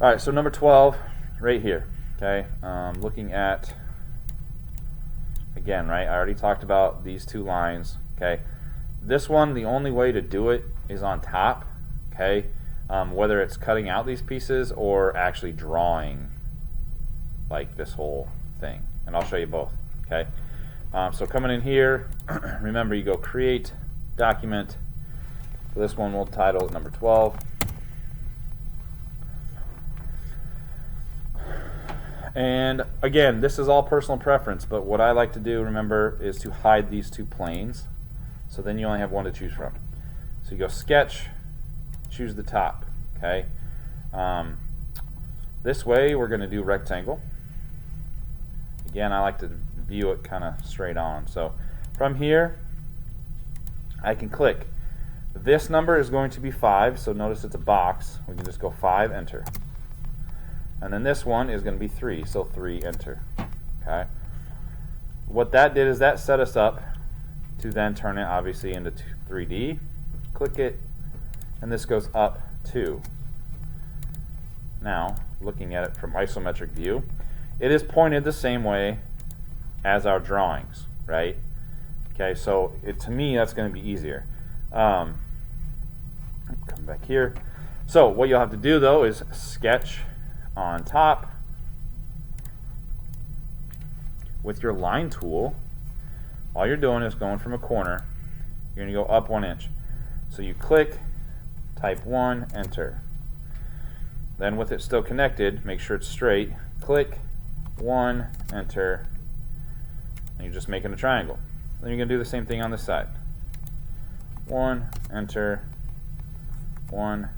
All right, so number 12, right here. Okay, looking at, again, right, I already talked about these two lines. Okay, this one, the only way to do it is on top. Okay, whether it's cutting out these pieces or actually drawing like this whole thing, and I'll show you both. Okay, so coming in here, remember you go create document. For this one we'll title it number 12. And again, this is all personal preference, but what I like to do, remember, is to hide these two planes, so then you only have one to choose from. So you go sketch, choose the top. Okay, this way we're going to do rectangle. Again, I like to view it kind of straight on. So from here I can click. This number is going to be 5, so notice it's a box. We can just go 5, enter. And then this one is going to be 3, so 3, enter. Okay. What that did is that set us up to then turn it obviously into 3D. Click it, and this goes up 2. Now, looking at it from isometric view, it is pointed the same way as our drawings, right? Okay, so to me that's going to be easier. Come back here. So what you'll have to do though is sketch on top with your line tool. All you're doing is going from a corner. You're going to go up 1 inch. So you click, type 1, enter. Then with it still connected, make sure it's straight. Click 1, enter, and you're just making a triangle. Then you're going to do the same thing on this side. 1, enter, 1,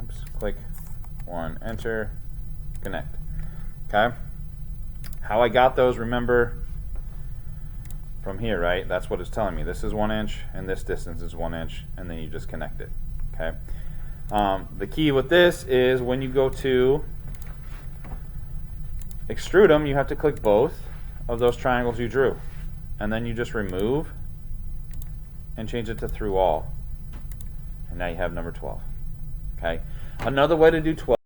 oops, click 1, enter, connect. Okay? How I got those, remember, from here, right? That's what it's telling me. This is 1 inch, and this distance is 1 inch, and then you just connect it. Okay? The key with this is when you go to extrude them, you have to click both of those triangles you drew, and then you just remove and change it to through all, and now you have number 12. Okay? Another way to do 12